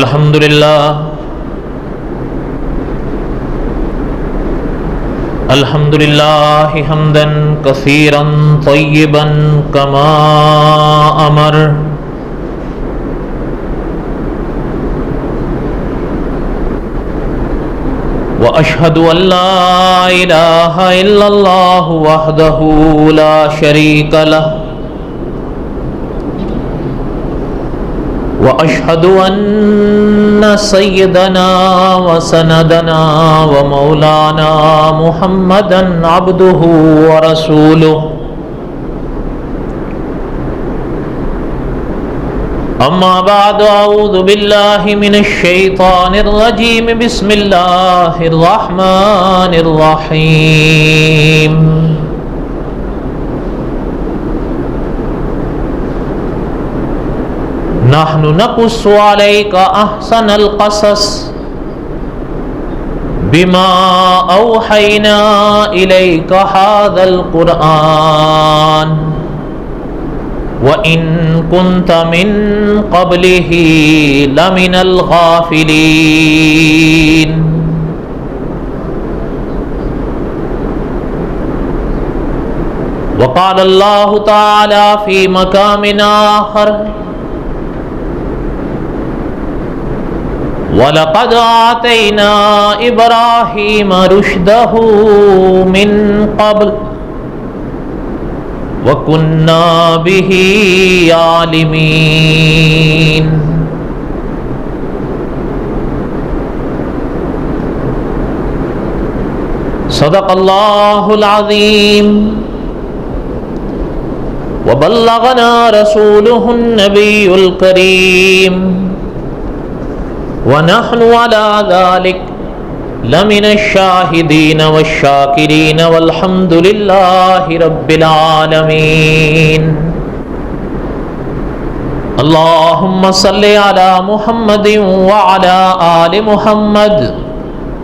अल्हम्दुलिल्लाह हम्दन कसीरन तय्यिबन कमा अमर। व अशहदु अल्ला इलाहा इल्लल्लाहु वहदहु ला शरीक लह व अशहदु अन्न सय्यदना व सनदना व मौलाना मुहम्मदन अब्दुहु व रसूलुहु। अम्मा बाद अऊज़ु बिल्लाहि मिनश शैतानिर रजीम बिस्मिल्लाहिर रहमानिर रहीम। नहनु नक़ुस्सु अलैका अहसनल क़सस बिमा औहैना इलैका हाज़ल क़ुरआन व इन कुन्त मिन क़ब्लिही लमिनल गाफ़िलीन। व क़ाल अल्लाहु तआला फ़ी मक़ामिन आख़र वलक़द आतैना इब्राहीम रुश्दहू मिन क़ब्ल वकुन्ना बिही आलिमीन। सदक़ल्लाहुल अज़ीम व बल्लगना रसूलुहुन नबियुल करीम व नहनु अला ज़ालिक लमिनश शाहिदीन वश्शाकिरीन वल्हम्दुलिल्लाहि रब्बिल आलमीन। अल्लाहुम्मा सल्लि अला मुहम्मदिन व अला आलि मुहम्मद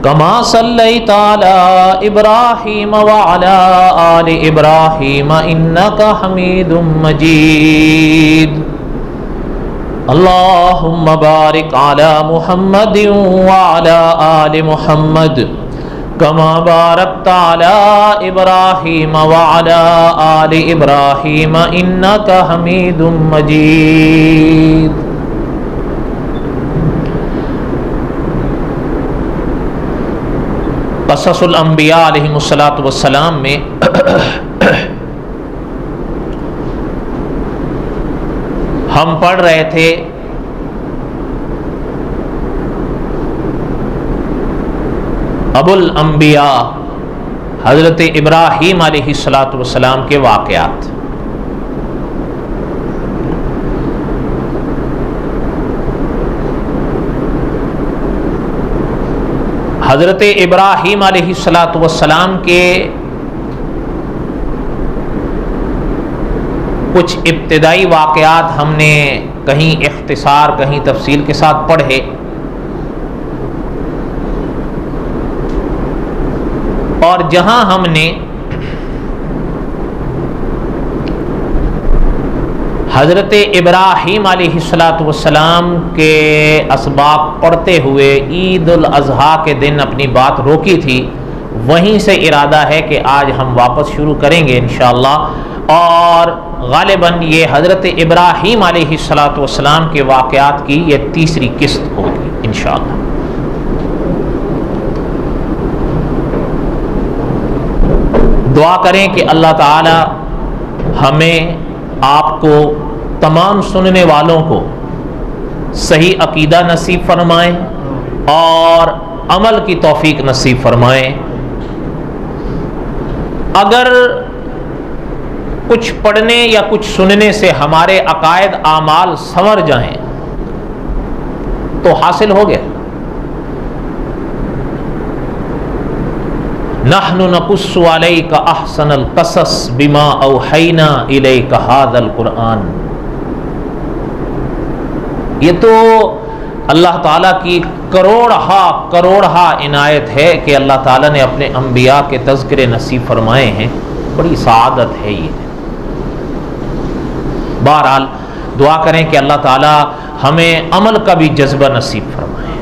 कमा सल्लैता अला इब्राहीम व अला आलि इब्राहीम इन्नका हमीदुम मजीद। अल्लाहुम्मा बारिक अला मुहम्मदिन व अला आलि मुहम्मद कमा बारकता अला इब्राहीम व अला आलि इब्राहीम इन्नका हमीदुम मजीद। क़ससुल अंबिया अलैहिमुस्सलातु वस्सलाम में हम पढ़ रहे थे अबुल अंबिया हज़रत इब्राहीम अलैहिस्सलातु वस्सलाम के वाक़यात। हज़रत इब्राहीम अलैहिस्सलातु वस्सलाम के कुछ इब्तिदाई वाक़यात हमने कहीं इख्तिसार कहीं तफसील के साथ पढ़े और जहां हमने हज़रत इब्राहीम अलैहिस्सलातु वस्सलाम के असबाब पढ़ते हुए ईद उल अज़हा के दिन अपनी बात रोकी थी, वहीं से इरादा है कि आज हम वापस शुरू करेंगे इंशाअल्लाह। और गालिबन ये हज़रत इब्राहीम अलैहिस्सलातु वस्सलाम के वाक़यात की ये तीसरी किस्त होगी इंशाअल्लाह। दुआ करें कि अल्लाह ताला हमें आपको तमाम सुनने वालों को सही अकीदा नसीब फरमाएं और अमल की तौफीक नसीब फरमाएं। अगर कुछ पढ़ने या कुछ सुनने से हमारे अकायद आमाल संवर जाएं तो हासिल हो गया। नहनु नकुस्सु अलैका अहसनल क़सस बिमा औहैना इलैका हाज़ल क़ुरआन। ये तो अल्लाह ताला की करोड़हा इनायत है कि अल्लाह ताला ने अपने अंबिया के तज़किरे नसीब फरमाए हैं। बड़ी सआदत है ये। बहरहाल दुआ करें कि अल्लाह ताला हमें अमल का भी जज्बा नसीब फरमाए।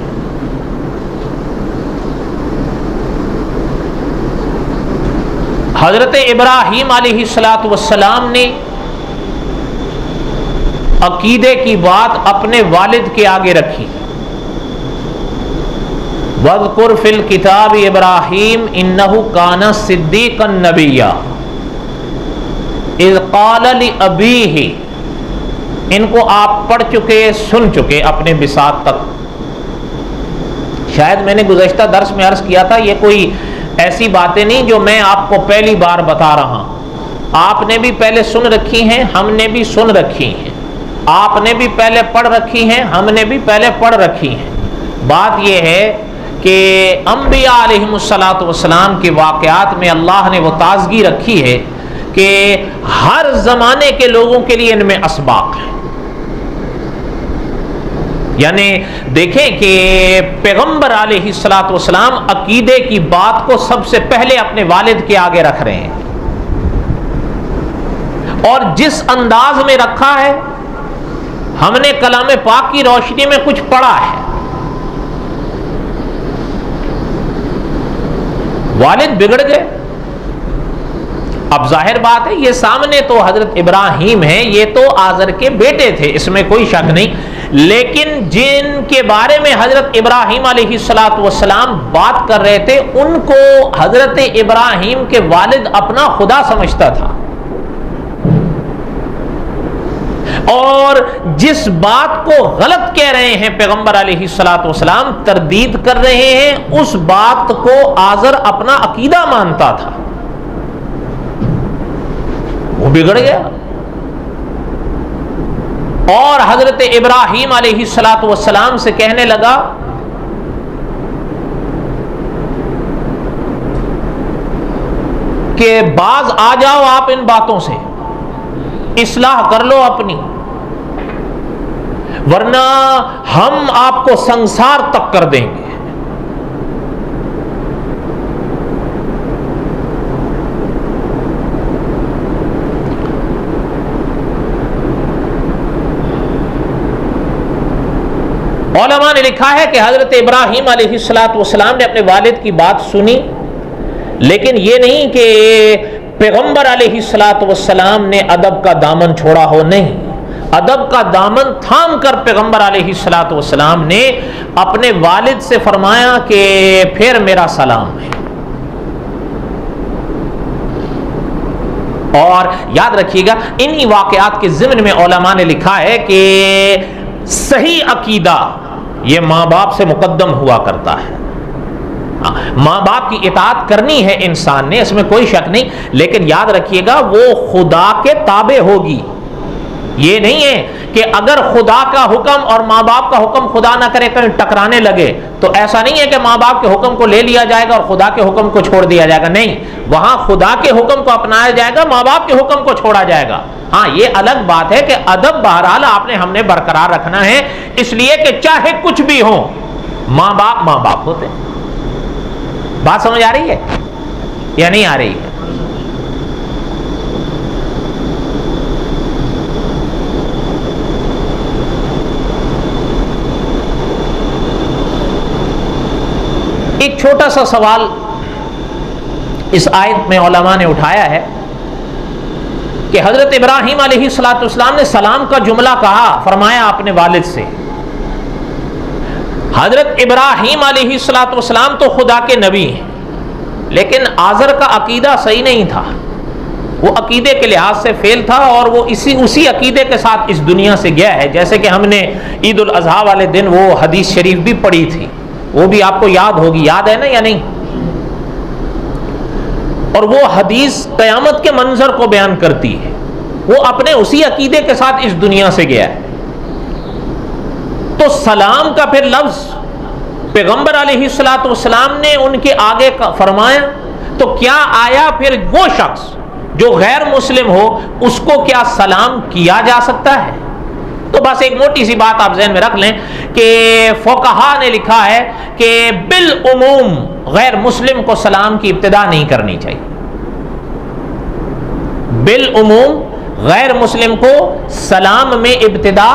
हजरत इब्राहीम अलैहिस्सलातु वस्सलाम ने अकीदे की बात अपने वालिद के आगे रखी। वज़कुर फिल किताब इब्राहीम इन्नहु काना सिद्दीक़न नबिय्या इज़ क़ाल लि अबीही। इनको आप पढ़ चुके, सुन चुके अपने बिसात तक। शायद मैंने गुज़श्ता दर्स में अर्ज किया था, ये कोई ऐसी बातें नहीं जो मैं आपको पहली बार बता रहा हूं। आपने भी पहले सुन रखी हैं, हमने भी सुन रखी हैं। आपने भी पहले पढ़ रखी हैं, हमने भी पहले पढ़ रखी हैं। बात यह है कि अंबिया अलैहिमुस्सलातु वस्सलाम के वाक़यात में अल्लाह ने वो ताज़गी रखी है कि हर ज़माने के लोगों के लिए इनमें असबाक है। यानी देखें कि पैगंबर अलैहिस्सलातु वस्सलाम अकीदे की बात को सबसे पहले अपने वालिद के आगे रख रहे हैं, और जिस अंदाज में रखा है हमने कलाम पाक की रोशनी में कुछ पढ़ा है। वालिद बिगड़ गए। अब जाहिर बात है, ये सामने तो हजरत इब्राहीम है, ये तो आज़र के बेटे थे, इसमें कोई शक नहीं। लेकिन जिनके बारे में हजरत इब्राहीम अलैहिस्सलातु वस्सलाम बात कर रहे थे, उनको हजरत इब्राहीम के वालिद अपना खुदा समझता था, और जिस बात को गलत कह रहे हैं पैगंबर अलैहिस्सलातु वस्सलाम, तरदीद कर रहे हैं, उस बात को आज़र अपना अकीदा मानता था। वो बिगड़ गया और हजरत इब्राहीम अलैहिस्सलातु वस्सलाम से कहने लगा कि बाज आ जाओ आप इन बातों से, इस्लाह कर लो अपनी, वरना हम आपको संसार तक कर देंगे। उलमा ने लिखा है कि हजरत इब्राहीम अलैहिस्सलातु वस्सलाम ने अपने वालिद की बात सुनी, लेकिन ये नहीं कि पैगंबर अलैहिस्सलातु वस्सलाम ने अदब का दामन छोड़ा हो, नहीं। अदब का दामन थाम कर पैगंबर अलैहिस्सलातु वस्सलाम ने अपने वालिद से फरमाया कि फिर मेरा सलाम है। और याद रखिएगा, इन्हीं वाक़यात के ज़िम्न में उलमा ने लिखा है कि सही अकीदा ये माँ बाप से मुकद्दम हुआ करता है। माँ बाप की इताअत करनी है इंसान ने, इसमें कोई शक नहीं, लेकिन याद रखिएगा वो खुदा के ताबे होगी। ये नहीं है कि अगर खुदा का हुक्म और माँ बाप का हुक्म खुदा ना करे कहीं टकराने लगे, तो ऐसा नहीं है कि माँ बाप के हुक्म को ले लिया जाएगा और खुदा के हुक्म को छोड़ दिया जाएगा। नहीं, वहां खुदा के हुक्म को अपनाया जाएगा, माँ बाप के हुक्म को छोड़ा जाएगा। हाँ, ये अलग बात है कि अदब बहरहाल आपने हमने बरकरार रखना है, इसलिए कि चाहे कुछ भी हो माँ बाप होते। बात समझ आ रही है या नहीं आ रही है? एक छोटा सा सवाल इस आयत में उलमा ने उठाया है कि हजरत इब्राहीम अलैहिस्सलातु वस्सलाम ने सलाम का जुमला कहा, फरमाया अपने वालिद से। हजरत इब्राहीम अलैहिस्सलातु वस्सलाम तो खुदा के नबी हैं, लेकिन आज़र का अकीदा सही नहीं था, वो अकीदे के लिहाज से फेल था, और वो उसी अकीदे के साथ इस दुनिया से गया है। जैसे कि हमने ईद उल अज़हा वाले दिन वो हदीस शरीफ भी पढ़ी थी, वो भी आपको याद होगी, याद है ना या नहीं? और वो हदीस क़यामत के मंजर को बयान करती है। वो अपने उसी अकीदे के साथ इस दुनिया से गया है। तो सलाम का फिर लफ्ज पैगंबर अलैहिस्सलातु वस्सलाम ने उनके आगे फरमाया, तो क्या आया फिर वो शख्स जो गैर मुस्लिम हो उसको क्या सलाम किया जा सकता है? तो बस एक मोटी सी बात आप ज़हन में रख लें कि फ़ुक़हा ने लिखा है कि बिल उमूम गैर मुस्लिम को सलाम की इब्तिदा नहीं करनी चाहिए। बिल उमूम गैर मुस्लिम को सलाम में इब्तिदा,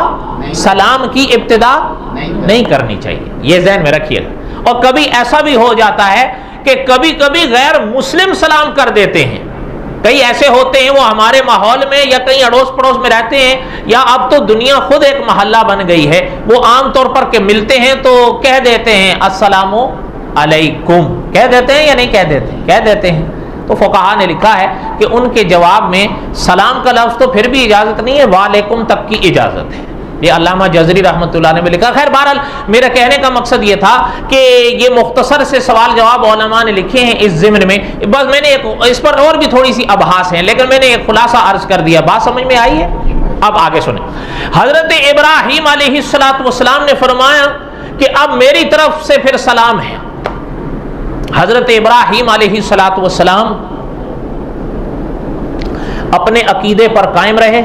सलाम की इब्तिदा नहीं करनी चाहिए, ये ज़हन में रखिएगा। और कभी ऐसा भी हो जाता है कि कभी कभी गैर मुस्लिम सलाम कर देते हैं। कई ऐसे होते हैं वो हमारे माहौल में या कहीं अड़ोस पड़ोस में रहते हैं, या अब तो दुनिया खुद एक मोहल्ला बन गई है, वो आमतौर पर के मिलते हैं तो कह देते हैं अस्सलामु अलैकुम, कह देते हैं या नहीं कह देते? कह देते हैं। तो फुक़हा ने लिखा है कि उनके जवाब में सलाम का लफ्ज़ तो फिर भी इजाज़त नहीं है, वालेकुम तक की इजाज़त है। ये अल्लामा जज़री रहमतुल्लाह ने भी लिखा। खैर बहरहाल मेरा कहने का मकसद ये था कि ये मुख्तसर से सवाल जवाब उलमा ने लिखे हैं इस ज़िम्न में। बस मैंने इस पर और भी थोड़ी सी अबहास है, लेकिन मैंने एक खुलासा अर्ज कर दिया। बात समझ में आई है? अब आगे सुने। हज़रत इब्राहीम अलैहिस्सलाम ने फरमाया कि अब मेरी तरफ से फिर सलाम है। हज़रत इब्राहीम अलैहिस्सलाम अपने अकीदे पर कायम रहे।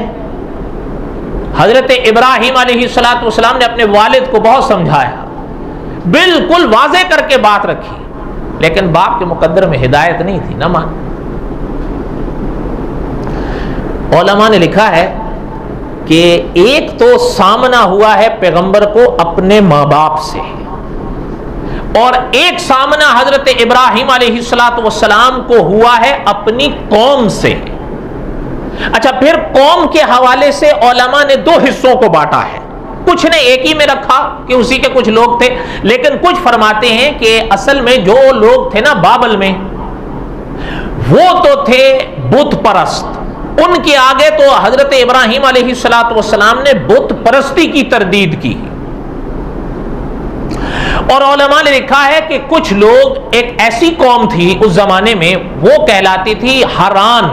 हज़रत इब्राहीम अलैहिस्सलाम ने अपने वालिद को बहुत समझाया, बिल्कुल वाज़े करके बात रखी, लेकिन बाप के मुकद्दर में हिदायत नहीं थी, न मान। उलमा ने लिखा है कि एक तो सामना हुआ है पैगंबर को अपने माँ बाप से, और एक सामना हज़रत इब्राहीम अलैहिस्सलाम को हुआ है अपनी कौम से। अच्छा, फिर कौम के हवाले से उलमा ने दो हिस्सों को बांटा है। कुछ ने एक ही में रखा कि उसी के कुछ लोग थे, लेकिन कुछ फरमाते हैं कि असल में जो लोग थे ना बाबल में, वो तो थे बुत परस्त। उनके आगे तो हजरत इब्राहीम अलैहिस्सलाम ने बुत परस्ती की तरदीद की। और उलमा ने लिखा है कि कुछ लोग, एक ऐसी कौम थी उस जमाने में, वो कहलाती थी हरान।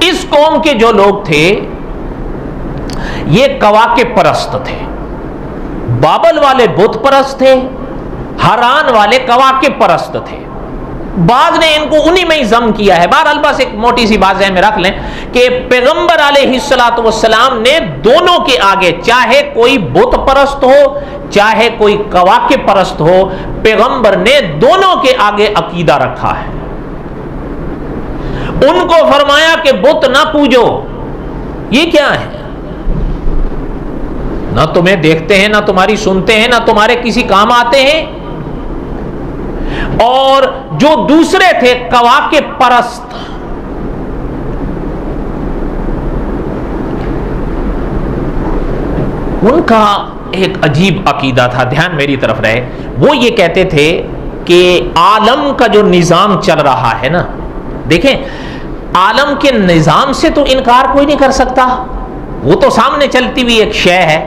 इस कौम के जो लोग थे ये कवाके परस्त थे। बाबल वाले बुत परस्त थे, हरान वाले कवाके परस्त थे। बाद ने इनको उन्हीं में ही जम किया है। बहरहाल बस एक मोटी सी बात ज़हन में रख लें कि पैगंबर अलैहिस्सलाम ने दोनों के आगे, चाहे कोई बुत परस्त हो चाहे कोई कवाके परस्त हो, पैगंबर ने दोनों के आगे अकीदा रखा है। उनको फरमाया कि बुत ना पूजो। ये क्या है? ना तुम्हें देखते हैं, ना तुम्हारी सुनते हैं, ना तुम्हारे किसी काम आते हैं। और जो दूसरे थे कवाके परस्त, उनका एक अजीब अकीदा था, ध्यान मेरी तरफ रहे। वो ये कहते थे कि आलम का जो निजाम चल रहा है ना, देखें, आलम के निजाम से तो इनकार कोई नहीं कर सकता, वो तो सामने चलती हुई एक शय है।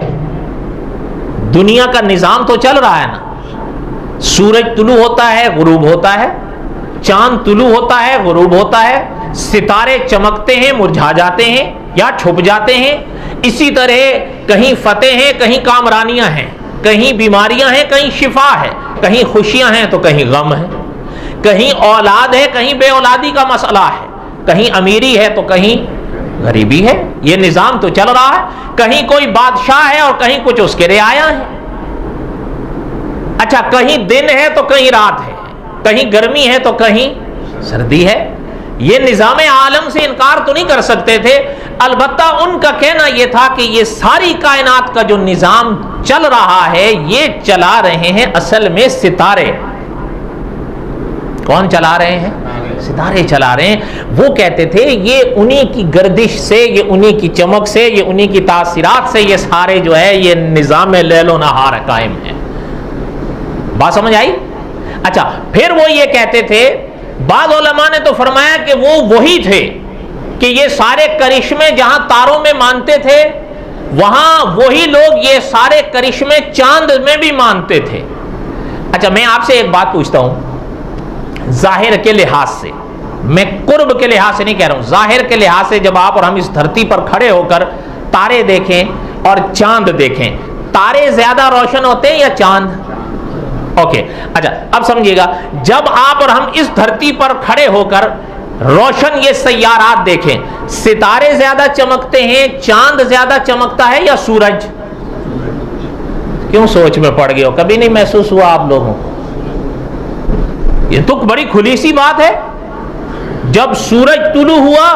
दुनिया का निजाम तो चल रहा है ना, सूरज तुलू होता है, गुरूब होता है, चांद तुलू होता है, गुरूब होता है, सितारे चमकते हैं, मुरझा जाते हैं या छुप जाते हैं। इसी तरह कहीं फतेह हैं, कहीं कामरानियां हैं, कहीं बीमारियां हैं, कहीं शिफा है, कहीं खुशियां हैं तो कहीं गम है, कहीं औलाद है, कहीं बे औलादी का मसला है, कहीं अमीरी है तो कहीं गरीबी है। ये निजाम तो चल रहा है। कहीं कोई बादशाह है और कहीं कुछ उसके रियाया है। अच्छा, कहीं दिन है तो कहीं रात है, कहीं गर्मी है तो कहीं सर्दी है। ये निजाम आलम से इनकार तो नहीं कर सकते थे। अलबत्ता उनका कहना यह था कि ये सारी कायनात का जो निजाम चल रहा है, ये चला रहे हैं असल में सितारे। कौन चला रहे हैं? सितारे चला रहे हैं। वो कहते थे ये उन्हीं की गर्दिश से, ये उन्हीं की चमक से, ये उन्हीं की तासीरात से ये सारे जो है ये निजाम लैलो नहार कायम है। बात समझ आई? अच्छा, फिर वो ये कहते थे, बाद उलमा ने तो फरमाया कि वो वही थे कि ये सारे करिश्मे जहां तारों में मानते थे, वहां वही लोग ये सारे करिश्मे चांद में भी मानते थे। अच्छा, मैं आपसे एक बात पूछता हूं, जाहिर के लिहाज से, मैं कुर्ब के लिहाज से नहीं कह रहा हूं, जाहिर के लिहाज से जब आप और हम इस धरती पर खड़े होकर तारे देखें और चांद देखें, तारे ज्यादा रोशन होते हैं या चांद? ओके, अच्छा अब समझिएगा, जब आप और हम इस धरती पर खड़े होकर रोशन ये सैयारात देखें, सितारे ज्यादा चमकते हैं, चांद ज्यादा चमकता है या सूरज? क्यों सोच में पड़ गए हो? कभी नहीं महसूस हुआ आप लोगों को? ये तो बड़ी खुली सी बात है। जब सूरज तुलू हुआ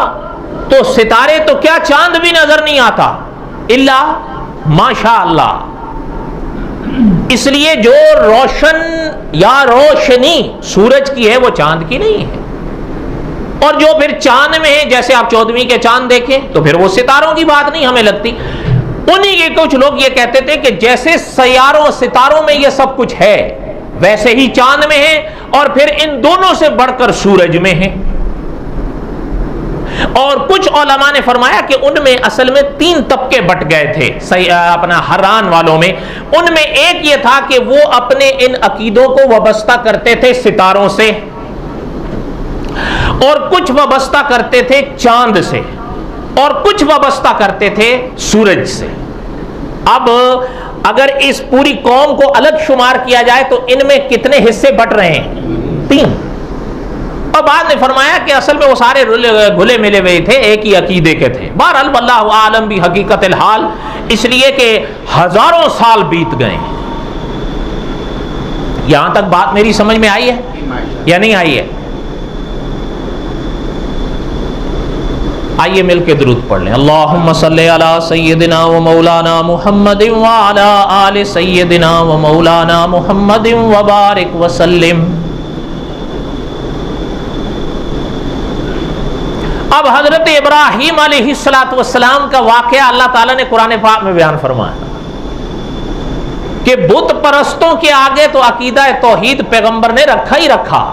तो सितारे तो क्या चांद भी नजर नहीं आता इल्ला माशा अल्लाह। इसलिए जो रोशन या रोशनी सूरज की है वो चांद की नहीं है। और जो फिर चांद में है, जैसे आप 14वीं के चांद देखें तो फिर वो सितारों की बात नहीं हमें लगती। उन्हीं के कुछ लोग ये कहते थे कि जैसे सैयारों सितारों में ये सब कुछ है वैसे ही चांद में है, और फिर इन दोनों से बढ़कर सूरज में है। और कुछ उलमा ने फरमाया कि उनमें असल में 3 तबके बट गए थे अपना हर्रान वालों में। उनमें एक ये था कि वो अपने इन अकीदों को वाबस्ता करते थे सितारों से, और कुछ वाबस्ता करते थे चांद से, और कुछ वाबस्ता करते थे सूरज से। अब अगर इस पूरी कौम को अलग शुमार किया जाए तो इनमें कितने हिस्से बट रहे हैं? 3। और बाद ने फरमाया कि असल में वो सारे घुले मिले हुए थे, एक ही अकीदे के थे। बहरहाल वल्लाहु आलम भी हकीकतल हाल, इसलिए कि हजारों साल बीत गए। यहां तक बात मेरी समझ में आई है या नहीं आई है? आइए मिलके दुरूद पढ़ लें। अल्लाहुम्मा सल्ली अला सय्यदिना व मौलाना मुहम्मदिन व अला आलि सय्यदिना व मौलाना मुहम्मदिन व बारिक व सल्लिम। अब हजरत इब्राहीम अलैहिस्सलातु वस्सलाम का वाक़या अल्लाह ताला ने कुरान पाक में बयान फरमाया कि बुत परस्तों के आगे तो अकीदा तौहीद पैगंबर ने रखा ही रखा।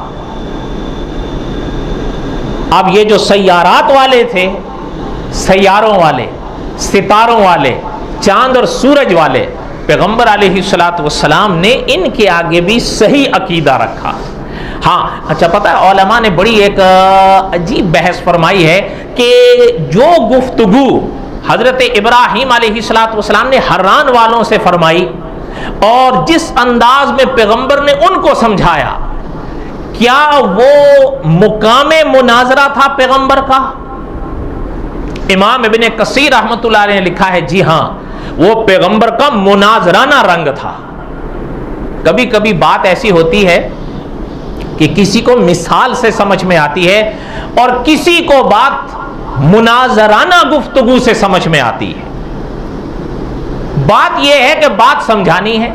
अब ये जो सैयारात वाले थे, सैयारों वाले, सितारों वाले, चांद और सूरज वाले, पैगंबर अलैहिस्सलातु वस्सलाम ने इनके आगे भी सही अकीदा रखा। हाँ, अच्छा पता है उलमा ने बड़ी एक अजीब बहस फरमाई है कि जो गुफ्तगू हजरत इब्राहीम अलैहिस्सलातु वस्सलाम ने हर्रान वालों से फरमाई और जिस अंदाज में पैगंबर ने उनको समझाया, क्या वो मुकामे मुनाजरा था पैगंबर का? इमाम इब्ने कसीर रहमतुल्लाह अलैह ने लिखा है, जी हाँ, वो पैगंबर का मुनाजराना रंग था। कभी कभी बात ऐसी होती है कि किसी को मिसाल से समझ में आती है और किसी को बात मुनाजराना गुफ्तगू से समझ में आती है। बात यह है कि बात समझानी है।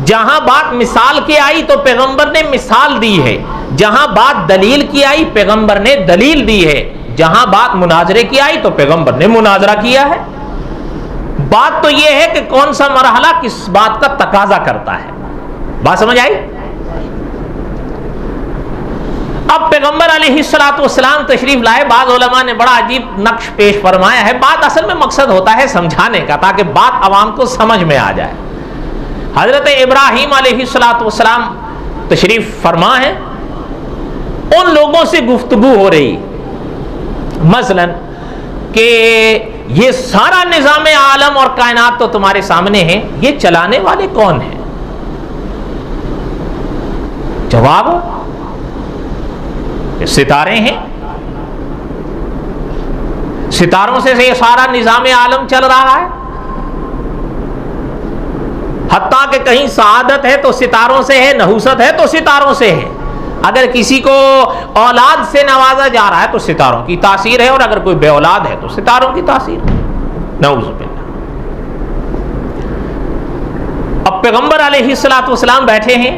जहां बात मिसाल की आई तो पैगंबर ने मिसाल दी है, जहां बात दलील की आई पैगंबर ने दलील दी है, जहां बात मुनाजरे की आई तो पैगंबर ने मुनाजरा किया है। बात तो यह है कि कौन सा मरहला किस बात का तकाजा करता है। बात समझ आई? अब पैगंबर अलैहिस्सलातु वस्सलाम तशरीफ लाए। बाद उलमा ने बड़ा अजीब नक्श पेश फरमाया है। बात असल में मकसद होता है समझाने का, ताकि बात आवाम को समझ में आ जाए। हजरत इब्राहीम अलैहिस्सलातु वस्सलाम तशरीफ फरमा है, उन लोगों से गुफ्तगू हो रही मसलन कि ये सारा निजाम आलम और कायनात तो तुम्हारे सामने है, ये चलाने वाले कौन हैं? जवाब, सितारे हैं। सितारों से ये सारा निजाम आलम चल रहा है। हत्ता कि कहीं सआदत है तो सितारों से है, नहुसत है तो सितारों से है। अगर किसी को औलाद से नवाजा जा रहा है तो सितारों की तासीर है, और अगर कोई बे औलाद है तो सितारों की तासीर है। नऊज़ुबिल्लाह। अब पैगंबर अलैहिस्सलातु वस्सलाम बैठे हैं।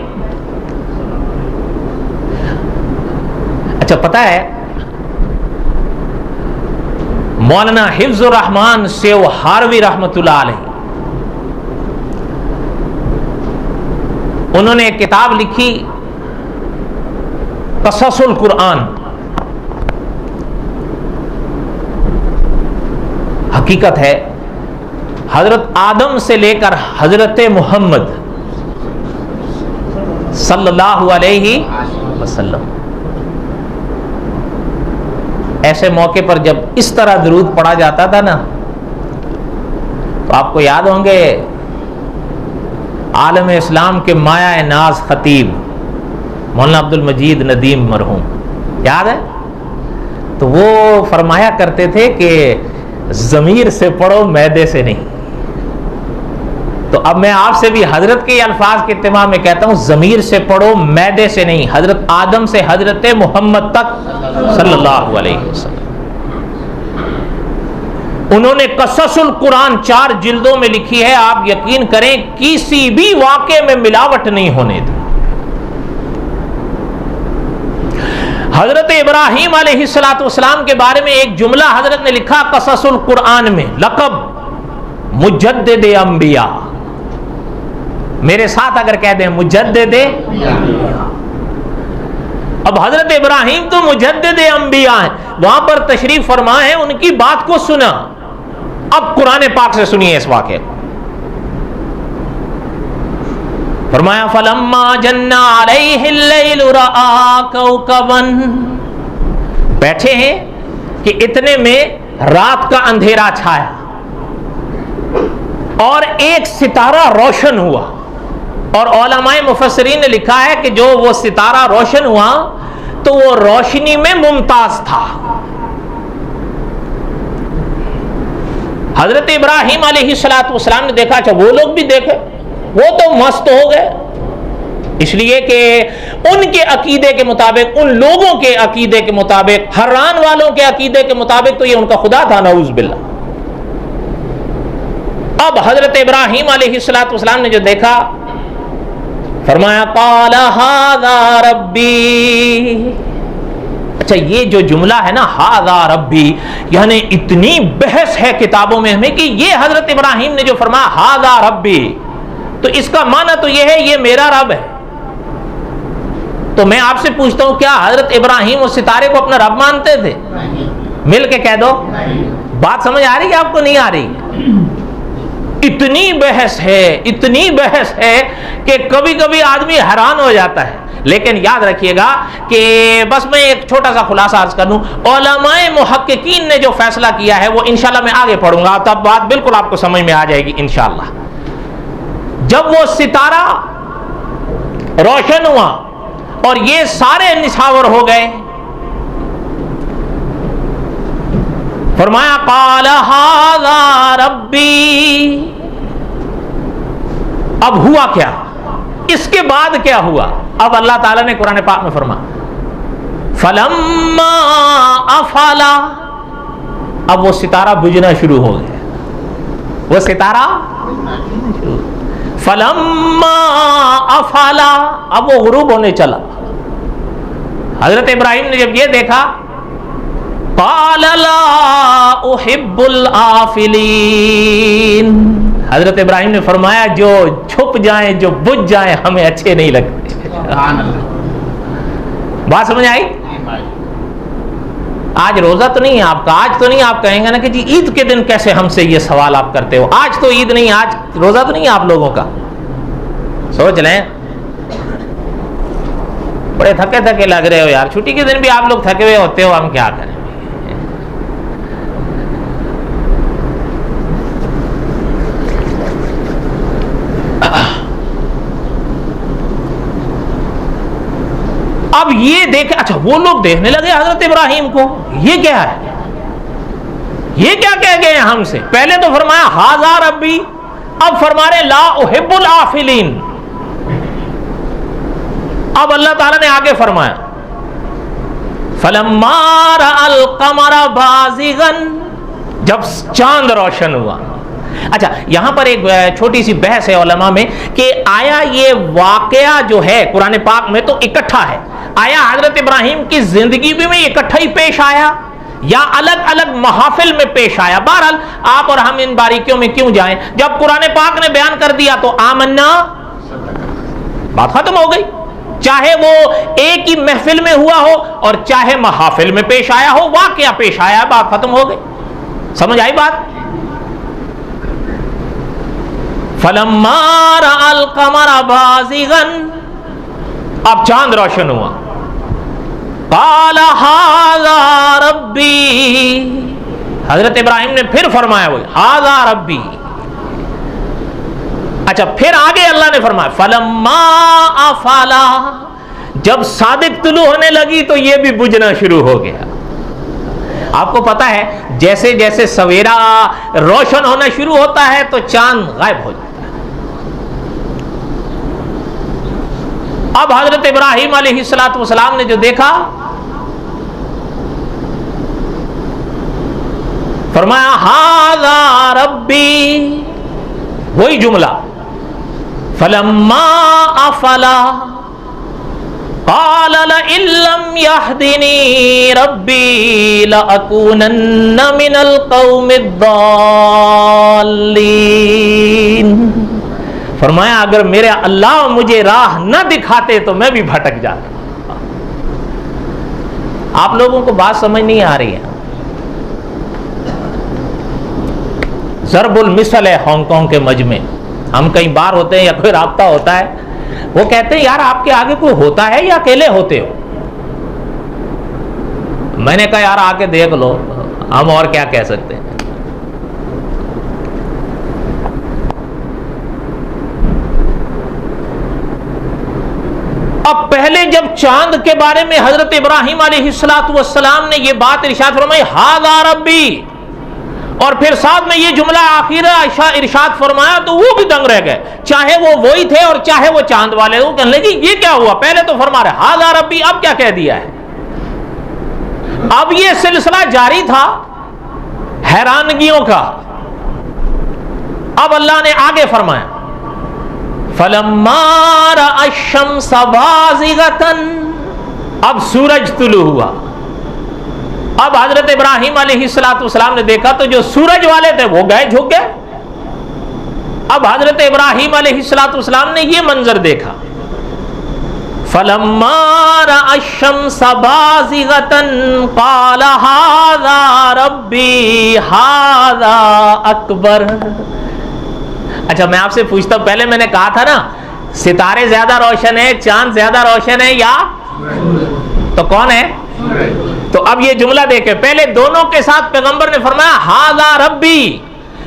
अच्छा पता है, मौलाना हिफ्ज़ुर रहमान सेव हारवी रहमतुल्लाह अलैह, उन्होंने एक किताब लिखी क़ससुल कुरान। हकीकत है हजरत आदम से लेकर हजरत मोहम्मद सल्लल्लाहु अलैहि वसल्लम, ऐसे मौके पर जब इस तरह दुरूद पढ़ा जाता था ना, तो आपको याद होंगे आलम इस्लाम के माया नाज खतीब मौलाना अब्दुल मजीद नदीम मरहूम, याद है? तो वो फरमाया करते थे कि ज़मीर से पढ़ो, मैदे से नहीं। तो अब मैं आपसे भी हजरत के अल्फाज के इत्तिमा में कहता हूं, जमीर से पढ़ो, मैदे से नहीं। हजरत आदम से हजरत मोहम्मद तक सल्लल्लाहु अलैहि वसल्लम, उन्होंने कससुल कुरान 4 जिल्दों में लिखी है। आप यकीन करें किसी भी वाक़े में मिलावट नहीं होने दी। हजरत इब्राहीम अलैहिस्सलाम के बारे में एक जुमला हजरत ने लिखा कससुल कुरान में, लक़ब मुजद्दिद अंबिया। मेरे साथ अगर कह दें मुजद्दिद। अब हजरत इब्राहीम तो मुजद्दिद अंबिया हैं, वहां पर तशरीफ फरमा है, उनकी बात को सुना। अब कुरान पाक से सुनिए इस वाक़े को। फरमाया फलम्मा जन्ना अलैहिल लैलु रआ कौकबन, बैठे हैं कि इतने में रात का अंधेरा छाया और एक सितारा रोशन हुआ। और उलमाए मुफस्सिरीन ने लिखा है कि जो वो सितारा रोशन हुआ तो वो रोशनी में मुमताज था। हजरत इब्राहीम अलैहिस्सलाम ने देखा, अच्छा वो लोग भी देखे, वो तो मस्त हो गए, इसलिए कि उनके अकीदे के मुताबिक, उन लोगों के अकीदे के मुताबिक, हर्रान वालों के अकीदे के मुताबिक तो ये उनका खुदा था, नऊज़ बिल्लाह। अब हजरत इब्राहीम अलैहिस्सलाम ने जो देखा, फरमाया क़ाल हाज़ा रब्बी। अच्छा, ये जो जुमला है ना हाज़ा रब्बी, यानी इतनी बहस है किताबों में हमें कि ये हजरत इब्राहीम ने जो फरमाया हाज़ा रब्बी, तो इसका माना तो यह है ये मेरा रब है। तो मैं आपसे पूछता हूं, क्या हजरत इब्राहीम उस सितारे को अपना रब मानते थे? मिल के कह दो। बात समझ आ रही है आपको, नहीं आ रही? इतनी बहस है, इतनी बहस है कि कभी कभी आदमी हैरान हो जाता है। लेकिन याद रखिएगा कि बस मैं एक छोटा सा खुलासा अर्ज कर दूं, उलमाए मुहक्किकीन ने जो फैसला किया है वो इंशाल्लाह मैं आगे पढ़ूंगा, तब बात बिल्कुल आपको समझ में आ जाएगी इंशाल्लाह। जब वो सितारा रोशन हुआ और ये सारे निछावर हो गए, फरमाया क़ाल हाज़ा रब्बी। अब हुआ क्या, इसके बाद क्या हुआ? अब अल्लाह ताला ने कुरान पाक में फरमाया फलम्मा अफला, अब वो सितारा बुझना शुरू हो गया, वो सितारा फलम्मा अफला, अब वो गुरूब होने चला। हजरत इब्राहीम ने जब ये देखा, क़ाल ला उहिब्बुल आफिलीन, हजरत इब्राहीम ने फरमाया जो छुप जाए, जो बुझ जाए, हमें अच्छे नहीं लगते। बात समझ आई? आज रोजा तो नहीं है आपका, आज तो नहीं आप कहेंगे ना कि जी ईद के दिन कैसे हमसे ये सवाल आप करते हो। आज तो ईद नहीं, आज रोजा तो नहीं है आप लोगों का। सोच लें, बड़े थके थके लग रहे हो यार, छुट्टी के दिन भी आप लोग थके हुए होते हो, हम क्या करें। अब ये देखे, अच्छा वो लोग देखने लगे हजरत इब्राहीम को, ये क्या है, ये क्या कह गए हमसे? पहले तो फरमाया हाज़ा रब्बी, अब फरमा रहे ला उहिब्बुल आफिलीन। अब अल्लाह ताला ने आगे फरमाया फलम्मा रअल क़मरा बाज़िगन, जब चांद रोशन हुआ। अच्छा, यहां पर एक छोटी सी बहस है उलमा में कि आया ये वाकया जो है कुरान पाक में तो इकट्ठा है, आया हजरत इब्राहीम की जिंदगी में इकट्ठा ही पेश आया या अलग अलग महाफिल में पेश आया? बहरहाल आप और हम इन बारीकियों में क्यों जाएं, जब कुरान पाक ने बयान कर दिया तो आमन्ना, बात खत्म हो गई। चाहे वो एक ही महफिल में हुआ हो और चाहे महाफिल में पेश आया हो, वाकया पेश आया, बात खत्म हो गई। समझ आई बात? फलम्मा रअल क़मरा बाज़िगन, अब चांद रोशन हुआ। क़ाल हाज़ा रब्बी, हजरत इब्राहीम ने फिर फरमाया वही हाज़ा रब्बी। अच्छा, फिर आगे अल्लाह ने फरमाया फलम्मा अफला, जब सादिक तुलू होने लगी तो ये भी बुझना शुरू हो गया। आपको पता है जैसे जैसे सवेरा रोशन होना शुरू होता है तो चांद गायब हो जाता है। अब हजरत इब्राहीम अलैहिस्सलाम ने जो देखा, फरमाया हाज़ा रब्बी, वही जुमला, फलम्मा अफला क़ाल लइल्लम यहदिनी रब्बी लअकूनन्न मिनल क़ौमिद्दाल्लीन। फरमाया अगर मेरे अल्लाह मुझे राह न दिखाते तो मैं भी भटक जाता। आप लोगों को बात समझ नहीं आ रही है। ज़रबुल मिसल है हांगकांग के मजमे, हम कई बार होते हैं या कोई राब्ता होता है, वो कहते हैं यार आपके आगे कोई होता है या अकेले होते हो। मैंने कहा यार आके देख लो, हम और क्या कह सकते हैं। अब पहले जब चांद के बारे में हजरत इब्राहीम अलैहिस्सलाम ने ये बात इरशाद फरमाई हाज़ा रब्बी, और फिर साथ में ये जुमला आखिर इरशाद फरमाया, तो वो भी दंग रह गए, चाहे वो वही थे और चाहे वो चांद वाले। वो कहने लगे ये क्या हुआ, पहले तो फरमा रहे हाज़ा रब्बी, अब क्या कह दिया है। अब ये सिलसिला जारी था हैरानगियों का। अब अल्लाह ने आगे फरमाया फलम्मा रअ अश-शम्स बाज़िगतन, अब सूरज तुलू हुआ। अब हजरत इब्राहीम अलैहिस्सलाम ने देखा तो जो सूरज वाले थे वो गए, झुक गए। अब हजरत इब्राहीम अलैहिस्सलाम ने ये मंजर देखा, फलम्मा रअ अश-शम्स बाज़िगतन क़ाल हाज़ा रब्बी हाज़ा अकबर। अच्छा मैं आपसे पूछता हूं, पहले मैंने कहा था ना सितारे ज्यादा रोशन है, चांद ज्यादा रोशन है या तो कौन है? तो अब ये जुमला देखे, पहले दोनों के साथ पैगंबर ने फरमाया हाज़ा रब्बी,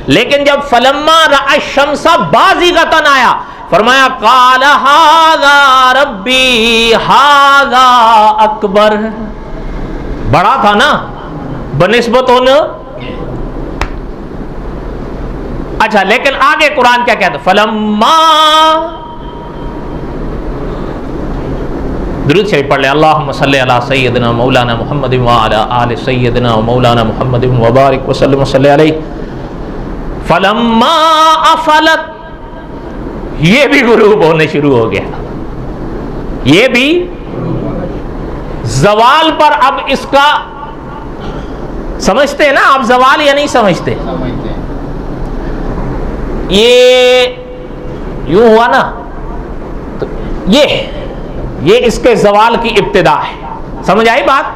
लेकिन जब फलम्मा रअ अश-शम्स बाज़िगतन आया फरमाया क़ाल हाज़ा रब्बी हाज़ा अकबर। बड़ा था ना बनिस्बत उन। अच्छा लेकिन आगे कुरान क्या कहता, फलम्मा, दुरूद शरीफ पढ़ ले, अल्लाहुम्मा सल्ली अला सय्यिदिना मौलाना मुहम्मदिन व अला आलि सय्यिदिना मौलाना मुहम्मदिन व बारिक व सल्लिम सल्ली अलैहि। फलम्मा अफलत, ये भी गुरूब होने शुरू हो गया, ये भी जवाल पर। अब इसका समझते हैं ना आप जवाल या नहीं समझते? ये यूं हुआ ना, तो ये इसके जवाल की इब्तिदा है। समझ आई बात?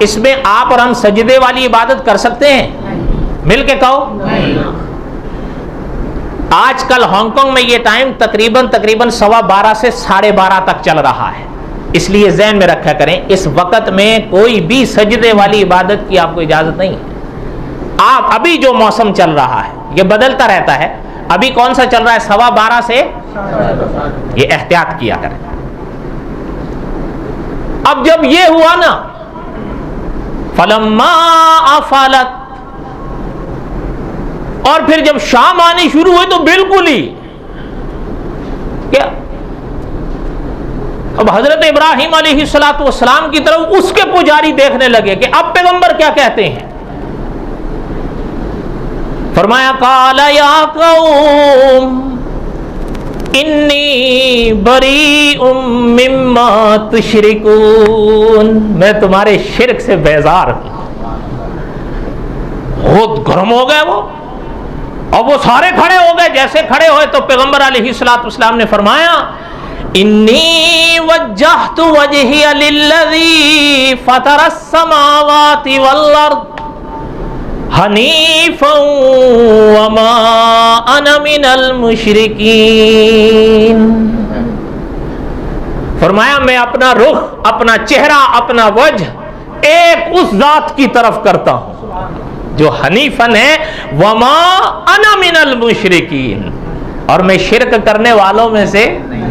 इसमें आप और हम सजदे वाली इबादत कर सकते हैं? मिल के कहो। आजकल हांगकांग में ये टाइम तकरीबन 12:15 से 12:30 तक चल रहा है, इसलिए ज़हन में रखा करें इस वक्त में कोई भी सजदे वाली इबादत की आपको इजाजत नहीं है। आप अभी जो मौसम चल रहा है ये बदलता रहता है, अभी कौन सा चल रहा है 12:15 से, ये एहतियात किया करें। अब जब ये हुआ ना फलम्मा अफलत, और फिर जब शाम आनी शुरू हुई तो बिल्कुल ही क्या, अब हजरत इब्राहीम अलैहिस्सलाम की तरफ उसके पुजारी देखने लगे कि अब पैगंबर क्या कहते हैं। फरमाया क़ाल या क़ौम इन्नी बरीउम मिम्मा तुशरिकून, मैं तुम्हारे शिरक से बेजार हूं। बहुत गर्म हो गए वो, और वो सारे खड़े हो गए। जैसे खड़े हुए तो पैगंबर अलैहिस्सलाम ने फरमाया इन्नी वज्जहतु वजहिया लिल्लज़ी फ़तरस समावाति वल अर्द हनीफ़न वमा अना मिनल मुशरिकीन। फरमाया मैं अपना रुख, अपना चेहरा, अपना वजह एक उस जात की तरफ करता हूं जो हनीफन है, वमा अना मिनल मुशरिकीन, और मैं शिरक करने वालों में से नहीं।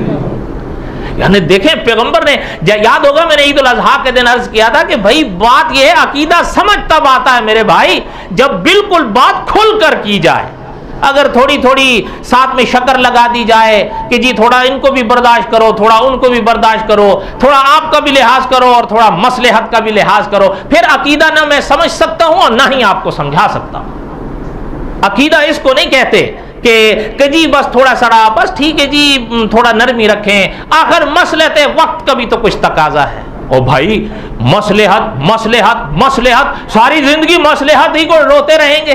यानी देखें पैगंबर ने, याद होगा मैंने ईद उल अज़हा के दिन अर्ज किया था कि भाई बात यह है, अकीदा समझ तब आता है मेरे भाई जब बिल्कुल बात खुल कर की जाए। अगर थोड़ी थोड़ी साथ में शक्कर लगा दी जाए कि जी थोड़ा इनको भी बर्दाश्त करो, थोड़ा उनको भी बर्दाश्त करो, थोड़ा आपका भी लिहाज करो और थोड़ा मसलहत का भी लिहाज करो, फिर अकीदा ना मैं समझ सकता हूं और ना ही आपको समझा सकता हूं। अकीदा इसको नहीं कहते कि जी बस थोड़ा सड़ा, बस ठीक है जी थोड़ा नरमी रखें, आखिर मसलहत वक्त का भी तो कुछ तकाजा है। ओ भाई मसलहत मसलहत मसलहत, सारी जिंदगी मसलहत ही को रोते रहेंगे।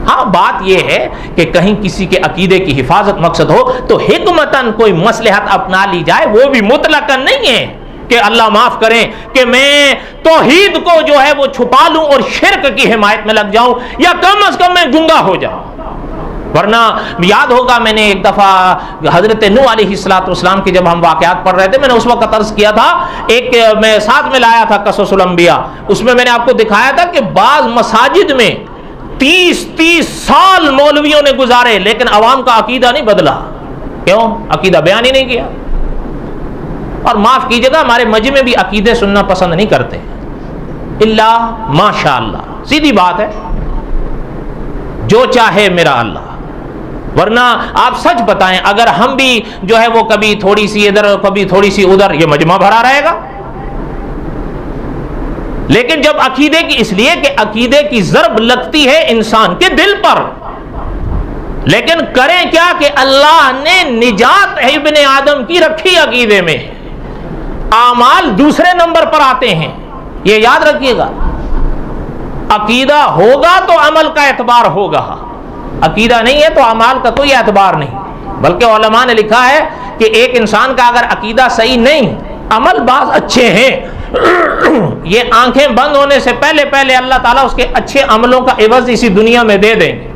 हाँ, बात यह है कि कहीं किसी के अकीदे की हिफाजत मकसद हो तो हिकमतन कोई मसलहत अपना ली जाए, वो भी मुतलकन नहीं है कि अल्लाह माफ करें कि मैं तौहीद को जो है वो छुपा लूं और शिर्क की हिमायत में लग जाऊं, या कम से कम मैं गुंगा हो जाऊं। वरना याद होगा मैंने एक दफा हजरत नूह अलैहिस्सलाम के जब हम वाकयात पढ़ रहे थे, मैंने उस वक्त अर्ज किया था, एक मैं साथ में लाया था कससुल अंबिया, उसमें मैंने आपको दिखाया था कि बाज मसाजिद में 30-30 साल मौलवियों ने गुजारे लेकिन अवाम का अकीदा नहीं बदला। क्यों? अकीदा बयान ही नहीं किया। और माफ कीजिएगा, हमारे मजमे में भी अकीदे सुनना पसंद नहीं करते, इल्ला माशाअल्लाह, सीधी बात है, जो चाहे मेरा अल्लाह। वरना आप सच बताएं, अगर हम भी जो है वो कभी थोड़ी सी इधर कभी थोड़ी सी उधर, ये मजमा भरा रहेगा। लेकिन जब अकीदे की, इसलिए कि अकीदे की ज़रब लगती है इंसान के दिल पर, लेकिन करें क्या कि अल्लाह ने निजात इब्ने आदम की रखी अकीदे में, आमाल दूसरे नंबर पर आते हैं, ये याद रखिएगा। अकीदा होगा तो अमल का एतबार होगा, अकीदा नहीं है तो अमाल का कोई एतबार नहीं। बल्कि उलमा ने लिखा है कि एक इंसान का अगर अकीदा सही नहीं, अमल बाज अच्छे हैं, ये आंखें बंद होने से पहले पहले अल्लाह ताला उसके अच्छे अमलों का एवज इसी दुनिया में दे देंगे।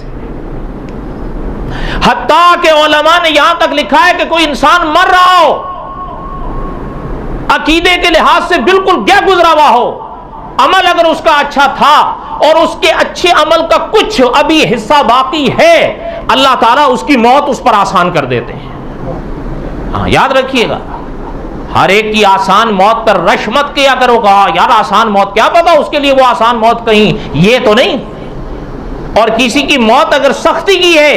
हत्ता के उलमा ने यहां तक लिखा है कि कोई इंसान मर रहा हो, अकीदे के लिहाज से बिल्कुल क्या गुजरा हुआ हो, अमल अगर उसका अच्छा था और उसके अच्छे अमल का कुछ अभी हिस्सा बाकी है, अल्लाह ताला उसकी मौत उस पर आसान कर देते हैं। हाँ, याद रखिएगा, हर एक की आसान मौत पर रश मत किया करो, कहा यार आसान मौत, क्या पता उसके लिए वो आसान मौत कहीं, ये तो नहीं। और किसी की मौत अगर सख्ती की है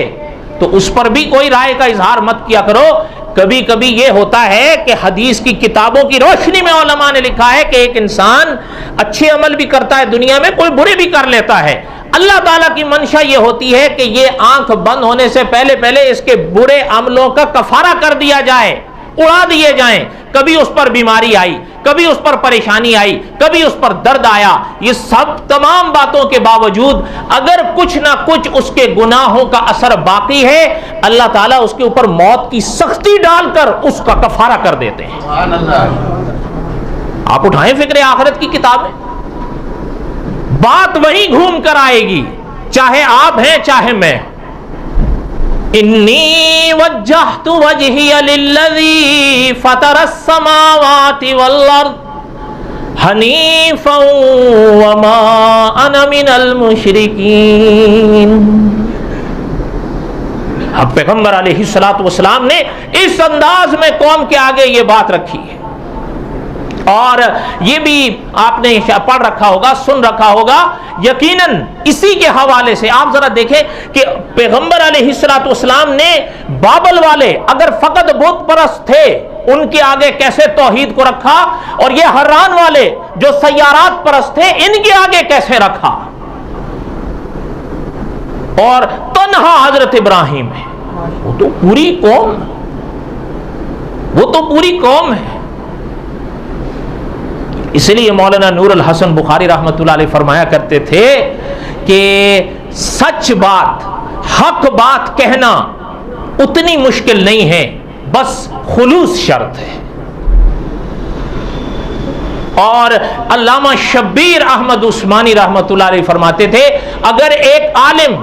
तो उस पर भी कोई राय का इजहार मत किया करो। कभी कभी ये होता है कि हदीस की किताबों की रोशनी में उलमा ने लिखा है कि एक इंसान अच्छे अमल भी करता है दुनिया में, कोई बुरे भी कर लेता है, अल्लाह ताला की मंशा ये होती है कि ये आंख बंद होने से पहले पहले इसके बुरे अमलों का कफारा कर दिया जाए, उड़ा दिए जाएं। कभी उस पर बीमारी आई, कभी उस पर परेशानी आई, कभी उस पर दर्द आया, ये सब तमाम बातों के बावजूद अगर कुछ ना कुछ उसके गुनाहों का असर बाकी है, अल्लाह ताला उसके ऊपर मौत की सख्ती डालकर उसका कफारा कर देते हैं। आप उठाएं फिक्र आखिरत की किताबें, बात वही घूम कर आएगी, चाहे आप हैं चाहे मैं। इन्नी वज्जहतु वजहिया लिल्लज़ी फ़तरस समावाति वल अर्द हनीफ़न वमा अना मिनल मुशरिकीन। अब पैगंबर अलैहिस्सलातु वस्सलाम ने इस अंदाज में कौम के आगे ये बात रखी है, और ये भी आपने पढ़ रखा होगा, सुन रखा होगा। यकीनन इसी के हवाले से आप जरा देखें कि पैगंबर अलैहिस्सलातु वस्सलाम ने बाबल वाले अगर फकत बुत परस्त थे, उनके आगे कैसे तौहीद को रखा, और ये हर्रान वाले जो सय्यारात परस्त थे, इनके आगे कैसे रखा। और तन्हा हजरत इब्राहिम है, वो तो पूरी कौम, वो तो पूरी कौम है। इसलिए मौलाना नूरुल हसन बुखारी रहमतुल्लाह अलैह फरमाया करते थे कि सच बात, हक बात कहना उतनी मुश्किल नहीं है, बस खुलूस शर्त है। और अल्लामा शब्बीर अहमद उस्मानी रहमतुल्लाह अलैह फरमाते थे, अगर एक आलिम,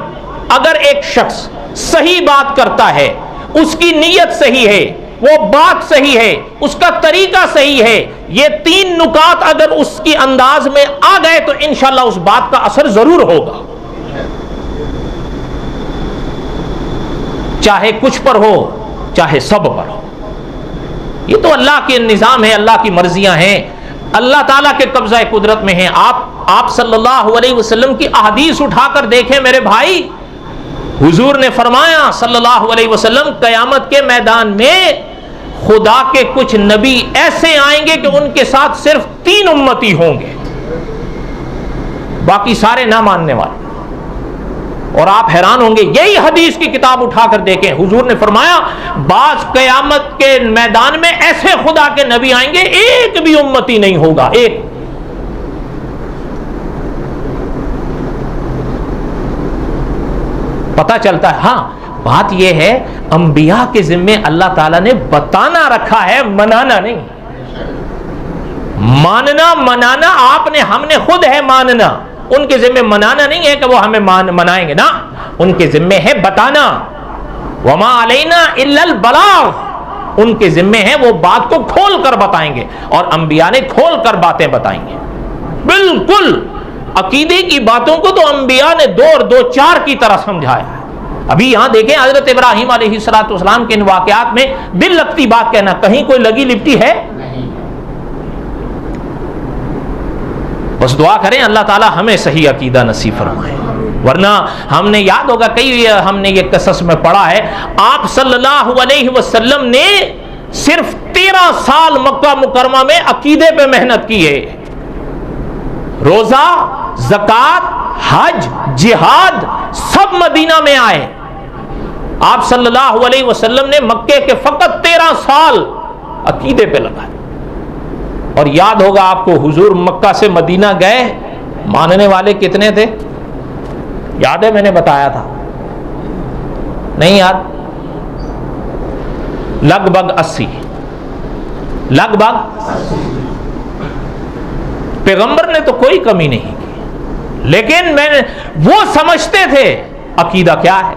अगर एक शख्स सही बात करता है, उसकी नीयत सही है, वो बात सही है, उसका तरीका सही है, ये तीन नुकात अगर उसकी अंदाज में आ गए तो इंशाअल्लाह उस बात का असर जरूर होगा, चाहे कुछ पर हो चाहे सब पर हो। ये तो अल्लाह के निजाम है, अल्लाह की मर्जियां हैं। अल्लाह ताला के कब्जा कुदरत में है। आप सल्लल्लाहु अलैहि वसल्लम की अहदीस उठाकर देखें मेरे भाई, हुजूर ने फरमाया सल्लल्लाहु अलैहि वसल्लम, कयामत के मैदान में खुदा के कुछ नबी ऐसे आएंगे कि उनके साथ सिर्फ 3 उम्मती होंगे, बाकी सारे ना मानने वाले। और आप हैरान होंगे, यही हदीस की किताब उठाकर देखें, हुजूर ने फरमाया बाज कयामत के मैदान में ऐसे खुदा के नबी आएंगे, एक भी उम्मती नहीं होगा, एक। पता चलता है, हाँ बात यह है अंबिया के जिम्मे अल्लाह ताला ने बताना रखा है, मनाना नहीं। मानना मनाना आपने हमने खुद है मानना, उनके जिम्मे मनाना नहीं है कि वो हमें मनाएंगे ना, उनके जिम्मे है बताना। वमा अलैना इल्लल बलाग, उनके जिम्मे है वो बात को खोल कर बताएंगे, और अंबिया ने खोल कर बातें बताएंगे। बिल्कुल अकीदे की बातों को तो अंबिया ने 2 और 2 4 की तरह समझाया। अभी यहां देखें हजरत इब्राहिम अलैहिस्सलाम के इन वाकयात में दिल लगती बात कहना, कहीं कोई लगी लिपटी है नहीं। बस दुआ करें अल्लाह ताला हमें सही अकीदा नसीब फरमाए, वरना हमने याद होगा कई हमने ये कसस में पढ़ा है, आप सल्लल्लाहु अलैहि वसल्लम ने सिर्फ 13 साल मक्का मुकरमा में अकीदे पे मेहनत की है। रोजा, ज़कात, हज, जिहाद सब मदीना में आए। आप सल्लल्लाहु अलैहि वसल्लम ने मक्के के फकत 13 साल अकीदे पे लगाए। और याद होगा आपको, हुजूर मक्का से मदीना गए, मानने वाले कितने थे याद है? मैंने बताया था, नहीं याद? लगभग 80। पैगंबर ने तो कोई कमी नहीं की, लेकिन मैंने वो समझते थे अकीदा क्या है।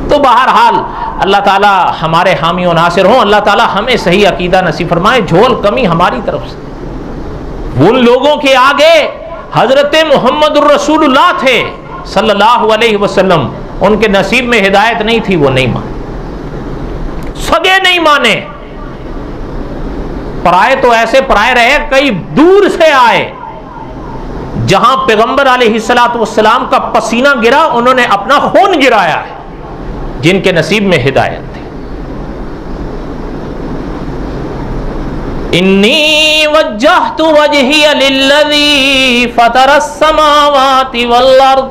तो बहरहाल अल्लाह ताला हमारे हामी और नासिर हों, अल्लाह ताला हमें सही अकीदा नसीब फरमाए। झोल कमी हमारी तरफ से। उन लोगों के आगे हजरत मुहम्मदुर रसूलुल्लाह थे सल्लल्लाहु अलैहि वसल्लम, उनके नसीब में हिदायत नहीं थी, वो नहीं माने, सगे नहीं माने। पराए तो ऐसे पराए रहे, कई दूर से आए, जहां पैगंबर अलैहिस्सलातु वस्सलाम का पसीना गिरा उन्होंने अपना खून गिराया है, जिनके नसीब में हिदायत थी। इन्नी वज्जहतु वजहिय लिल्लज़ी फतरस समावाति वल अर्द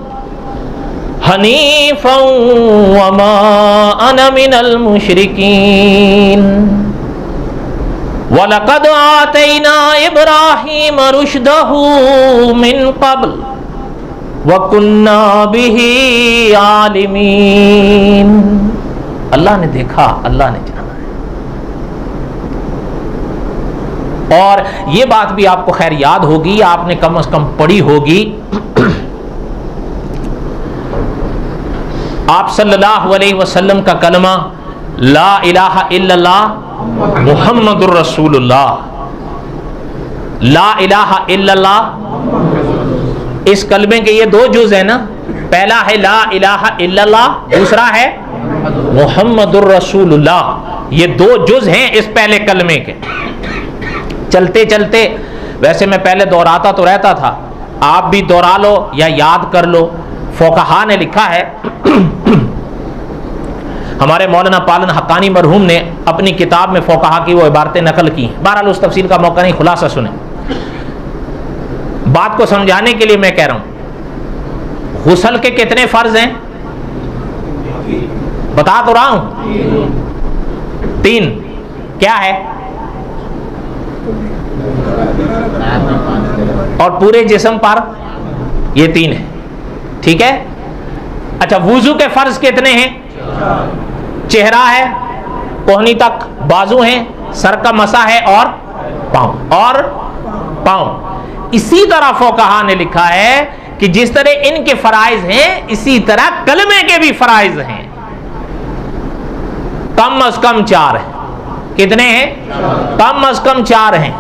हनीफन वमा अना मिनल मुशरिकीन वलक़द आतैना इब्राहीम रुश्दहू मिन क़ब्ल वकुन्ना बिही आलिमीन। अल्लाह ने देखा, अल्लाह ने जाना है। और ये बात भी आपको खैर याद होगी, आपने कम से कम पढ़ी होगी। आप सल्लल्लाहु अलैहि वसल्लम का कलमा ला इलाहा इल्लल्लाह मुहम्मदुर रसूलुल्लाह, ला इलाहा इल्लल्लाह, इस कलमे के ये 2 जुज है ना, पहला है ला इलाहा इल्लल्लाह, दूसरा है मुहम्मदुर रसूलुल्लाह। ये 2 जुज हैं इस पहले कलमे के। चलते चलते, वैसे मैं पहले दोहराता तो रहता था, आप भी दोहरा लो या याद कर लो। फ़ुक़हा ने लिखा है, हमारे मौलाना पालन हक्कानी मरहूम ने अपनी किताब में फ़ुक़हा की वो इबारतें नकल की। बहरहाल उस तफसील का मौका नहीं, खुलासा सुने। बात को समझाने के लिए मैं कह रहा हूं, गुस्ल के कितने फर्ज हैं बता तो रहा हूं, 3। क्या है? और पूरे जिस्म पर ये 3 है, ठीक है। अच्छा, वुजू के फर्ज कितने हैं? चेहरा है, कोहनी तक बाजू हैं, सर का मसा है और पांव। इसी तरह फ़ुक़हा ने लिखा है कि जिस तरह इनके फराइज हैं, इसी तरह कलमे के भी फराइज हैं। कम अज कम 4 हैं। कितने हैं? कम अज कम 4 हैं।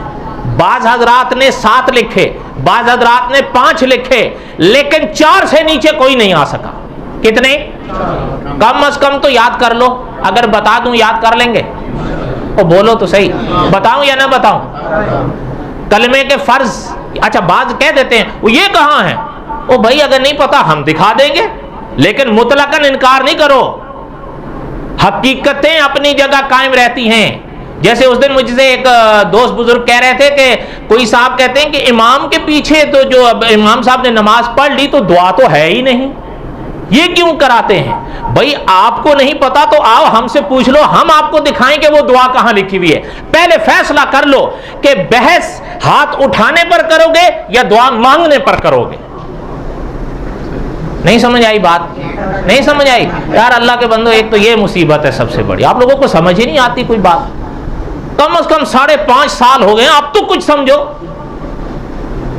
बाज हजरात ने 7 लिखे, बाज हजरात ने 5 लिखे, लेकिन 4 से नीचे कोई नहीं आ सका। कितने? कम अज कम तो याद कर लो, अगर बता दूं याद कर लेंगे? वो बोलो तो सही, बताऊं या ना बताऊं? कलमे के फर्ज, अच्छा बात कह देते हैं वो ये कहां है, ओ भाई अगर नहीं पता हम दिखा देंगे, लेकिन मुतलकन इनकार नहीं करो। हकीकतें अपनी जगह कायम रहती हैं। जैसे उस दिन मुझसे एक दोस्त बुजुर्ग कह रहे थे कि कोई साहब कहते हैं कि इमाम के पीछे तो जो अब इमाम साहब ने नमाज पढ़ ली तो दुआ तो है ही नहीं, ये क्यों कराते हैं? भाई आपको नहीं पता तो आओ हमसे पूछ लो, हम आपको दिखाएं कि वो दुआ कहां लिखी हुई है। पहले फैसला कर लो कि बहस हाथ उठाने पर करोगे या दुआ मांगने पर करोगे। नहीं समझ आई बात? नहीं समझ आई यार? अल्लाह के बंदो, एक तो ये मुसीबत है सबसे बड़ी, आप लोगों को समझ ही नहीं आती कोई बात। कम से कम 5.5 साल हो गए, अब तो कुछ समझो।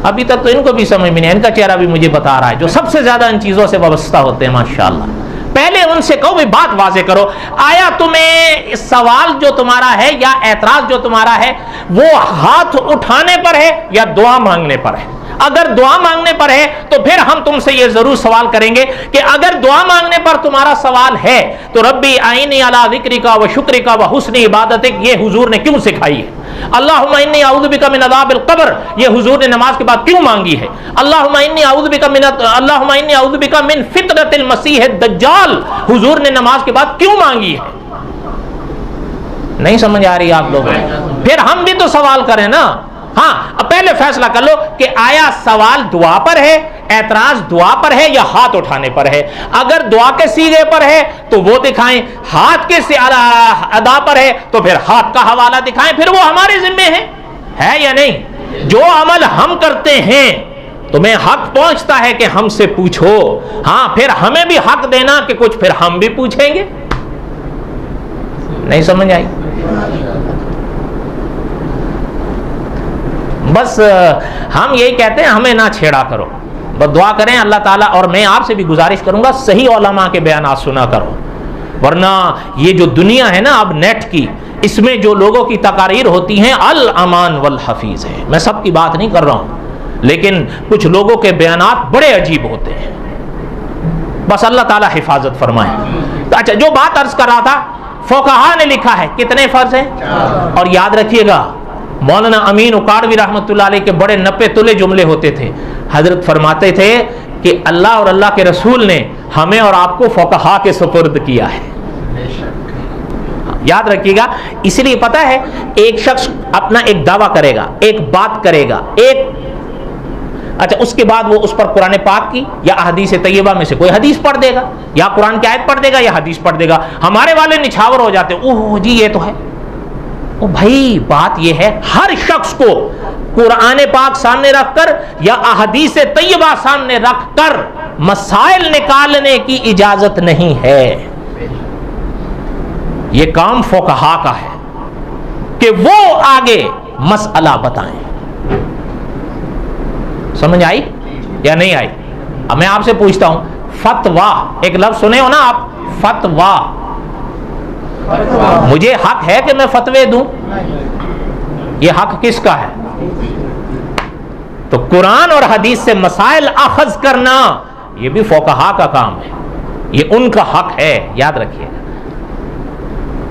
अभी तक तो इनको भी समझ में नहीं, इनका चेहरा भी मुझे बता रहा है, जो सबसे ज्यादा इन चीजों से वाबस्ता होते हैं माशाअल्लाह। पहले उनसे कहो भाई बात वाजे करो, आया तुम्हें सवाल जो तुम्हारा है या एतराज जो तुम्हारा है वो हाथ उठाने पर है या दुआ मांगने पर है? अगर दुआ मांगने पर है तो फिर हम तुमसे ये जरूर सवाल करेंगे कि अगर दुआ मांगने पर तुम्हारा सवाल है तो रब्बी आइनी अला ज़िक्रिका व शुक्रिका व हुस्नी इबादतिक, ये हुजूर ने क्यों सिखाई है? अल्लाहुम्मा इन्नी अऊज़ु बिका मिन अज़ाबिल क़ब्र, ये हुजूर ने नमाज के बाद क्यों मांगी है? अल्लाहुम्मा इन्नी अऊज़ु बिका मिन फितनतिल मसीह दज्जाल, हुजूर ने नमाज के बाद क्यों मांगी है? नहीं समझ आ रही आप लोगों को? फिर हम भी तो सवाल करें ना। हाँ, अब पहले फैसला कर लो कि आया सवाल दुआ पर है, एतराज दुआ पर है या हाथ उठाने पर है। अगर दुआ के सीगे पर है तो वो दिखाएं, हाथ के अदा पर है तो फिर हाथ का हवाला दिखाएं, फिर वो हमारे जिम्मे है या नहीं? जो अमल हम करते हैं तुम्हें हक पहुंचता है कि हमसे पूछो, हाँ फिर हमें भी हक देना कि कुछ फिर हम भी पूछेंगे। नहीं समझ आई? बस हम यही कहते हैं हमें ना छेड़ा करो, बस दुआ करें अल्लाह ताला। और मैं आपसे भी गुजारिश करूंगा सही उलमा के बयानात सुना करो, वरना ये जो दुनिया है ना अब नेट की, इसमें जो लोगों की तकारीर होती हैं अल अमान वल हफीज है। मैं सबकी बात नहीं कर रहा हूं, लेकिन कुछ लोगों के बयानात बड़े अजीब होते हैं। बस अल्लाह ताला हिफाजत फरमाए। तो अच्छा, जो बात अर्ज कर रहा था, फुक़हा ने लिखा है कितने फर्ज हैं, और याद रखिएगा मौलाना अमीन उकाड़वी रहमतुल्लाह अलैह के बड़े नपे तुले जुमले होते थे। हजरत फरमाते थे कि अल्लाह और अल्लाह के रसूल ने हमें और आपको फुक़हा के सुपुर्द किया है। याद रखिएगा, इसलिए पता है एक शख्स अपना एक दावा करेगा, एक बात करेगा, अच्छा उसके बाद वो उस पर कुरान पाक की या हदीस तैयबा में से कोई हदीस पढ़ देगा, या कुरान की आयत पढ़ देगा या हदीस पढ़ देगा। हमारे वाले निछावर हो जाते, ओह जी ये तो है। ओ भाई बात ये है, हर शख्स को कुरान पाक सामने रखकर या अहदीस तैयबा सामने रखकर मसाइल निकालने की इजाजत नहीं है। ये काम फुक़हा का है कि वो आगे मसला बताएं। समझ आई या नहीं आई? अब मैं आपसे पूछता हूं, फतवा, एक लफ्ज सुने हो ना आप, फतवा। मुझे हक है कि मैं फतवे दूं? ये हक किसका है? तो कुरान और हदीस से मसाइल अखज करना ये भी फुक़हा का काम है, ये उनका हक है, याद रखिएगा।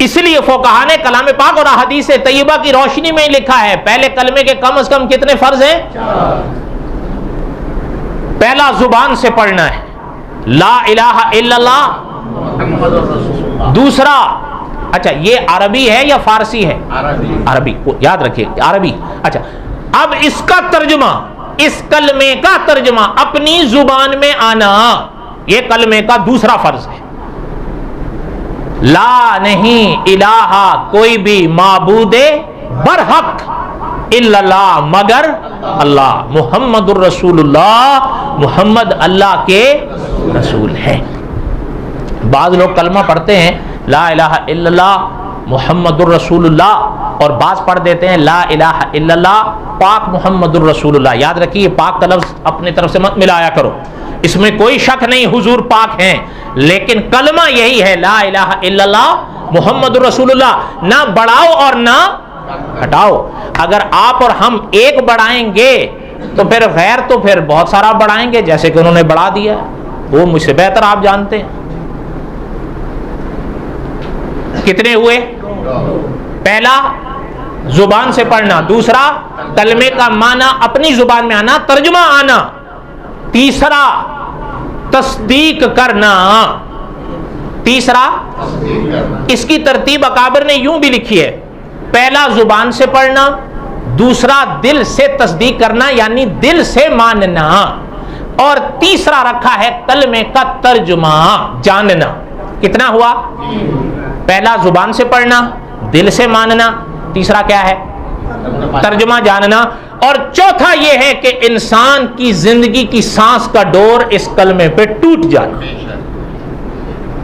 इसलिए फुक़हा ने कलाम पाक और हदीस तैयबा की रोशनी में लिखा है, पहले कलमे के कम से कम कितने फर्ज हैं? पहला जुबान से पढ़ना है ला इलाहा इल्लल्लाह। दूसरा, अच्छा ये अरबी है या फारसी है? अरबी, याद रखिए अरबी। अच्छा अब इसका तर्जुमा, इस कलमे का तर्जुमा अपनी जुबान में आना, ये कलमे का दूसरा फर्ज है। ला नहीं इलाहा, कोई भी माबूदे बरहक इल्लल्लाह, मगर अल्लाह, मुहम्मदुर रसूलुल्लाह, मुहम्मद अल्लाह के रसूल है। बाज़ लोग कलमा पढ़ते हैं ला इलाहा इल्लल्लाह मुहम्मदुर रसूलुल्लाह, और बाज़ पढ़ देते हैं ला इलाहा इल्लल्लाह पाक मुहम्मदुर रसूलुल्लाह। याद रखिए पाक का लफ्ज़ अपनी तरफ से मत मिलाया करो, इसमें कोई शक नहीं हुजूर पाक हैं, लेकिन कलमा यही है ला इलाहा इल्लल्लाह मुहम्मदुर रसूलुल्लाह। ना बढ़ाओ और ना हटाओ। अगर आप और हम एक बढ़ाएंगे तो फिर गैर तो फिर बहुत सारा बढ़ाएंगे, जैसे कि उन्होंने बढ़ा दिया, वो मुझसे बेहतर आप जानते हैं। कितने हुए? पहला जुबान से पढ़ना, दूसरा कलमे का माना अपनी जुबान में आना, तर्जुमा आना, तीसरा तस्दीक करना, तीसरा इसकी तरतीब अकाबिर ने यूं भी लिखी है, पहला जुबान से पढ़ना, दूसरा दिल से तस्दीक करना यानी दिल से मानना, और तीसरा रखा है कलमे का तर्जुमा जानना। कितना हुआ? पहला जुबान से पढ़ना, दिल से मानना, तीसरा क्या है? तर्जुमा जानना, और चौथा यह है कि इंसान की जिंदगी की सांस का डोर इस कलमे पे टूट जाना।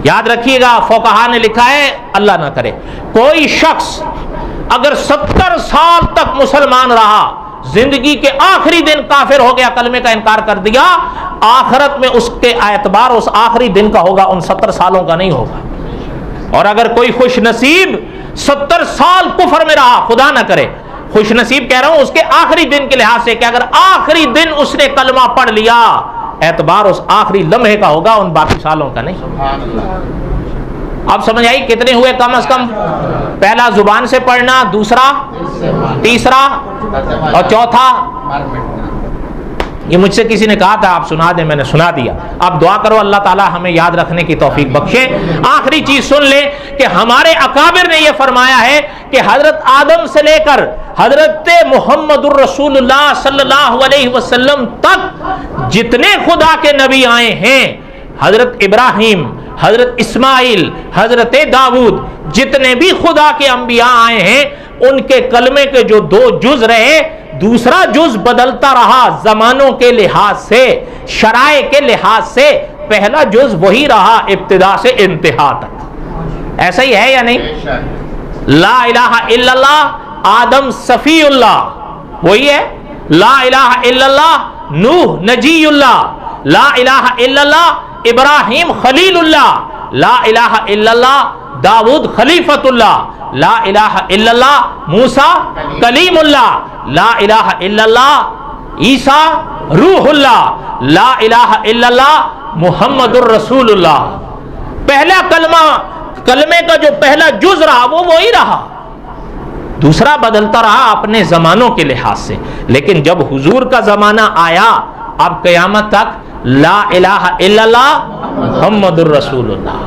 याद रखिएगा, फौकहा ने लिखा है, अल्लाह ना करे कोई शख्स अगर 70 साल तक मुसलमान रहा, जिंदगी के आखिरी दिन काफिर हो गया, कलमे का इनकार कर दिया, आखिरत में उसके एतबार उस आखिरी दिन का होगा, उन 70 सालों का नहीं होगा। और अगर कोई खुश नसीब 70 साल कुफर में रहा, खुदा ना करे, खुश नसीब कह रहा हूं उसके आखिरी दिन के लिहाज से कि अगर आखिरी दिन उसने कलमा पढ़ लिया, एतबार उस आखिरी लम्हे का होगा, उन बाकी सालों का नहीं। अब समझ आई कितने हुए कम से कम? पहला जुबान से पढ़ना, दूसरा, तीसरा और चौथा। ये मुझसे किसी ने कहा था आप सुना दें, मैंने सुना दिया। अब दुआ करो अल्लाह ताला हमें याद रखने की तौफीक बख्शे। आखिरी चीज सुन ले कि हमारे अकाबिर ने यह फरमाया है कि हजरत आदम से लेकर हजरत मुहम्मदुर रसूलुल्लाह सल्लल्लाहु अलैहि वसल्लम तक जितने खुदा के नबी आए हैं, हजरत इब्राहिम, हजरत इस्माइल, हजरत दाऊद, जितने भी खुदा के अंबिया आए हैं, उनके कलमे के जो 2 जुज रहे, दूसरा जुज बदलता रहा जमानों के लिहाज से, शराए के लिहाज से, पहला जुज वही रहा इब्तिदा से इंतहा तक। ऐसा ही है या नहीं? ला इलाहा इल्लल्लाह आदम सफीउल्लाह वही है, ला इलाहा इल्लल्लाह नूह नजीउल्लाह, ला इलाहा इल्लल्लाह इब्राहिम खलीलुल्लाह, ला इलाहा इल्लल्लाह दाऊद खलीफतुल्लाह, ला इलाहा इल्लल्लाह मूसा कलीमुल्लाह, ला इलाहा इल्लल्लाह ईसा रूहुल्लाह, ला इलाहा इल्लल्लाह मुहम्मदुर रसूलुल्लाह। पहला कलमे का जो पहला जुज रहा वो वही रहा, दूसरा बदलता रहा अपने जमानों के लिहाज से। लेकिन जब हुजूर का जमाना आया, अब क़यामत तक ला इलाहा इल्लल्लाह मुहम्मदुर रसूलुल्लाह,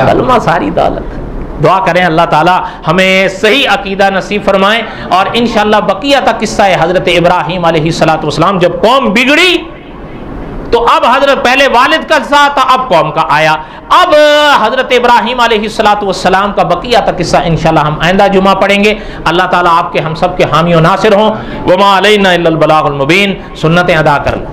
कलमा सारी दौलत। दुआ करें अल्लाह ताला हमें सही अकीदा नसीब फरमाए, और इंशाअल्लाह बकिया तक किस्सा है हजरत इब्राहिम अलैहिस्सलातु वस्सलाम, जब कौम बिगड़ी तो अब हजरत पहले वालिद का साथ था, अब कौम का आया, अब हजरत इब्राहिम अलैहिस्सलातु वस्सलाम का बकिया तक किस्सा इंशाअल्लाह हम आइंदा जुमा पढ़ेंगे। अल्लाह ताला आपके हम सब के हामी और नासिर हों। वमा अलैना इल्लल बलागुल मुबीन। सुन्नतें अदा कर लो।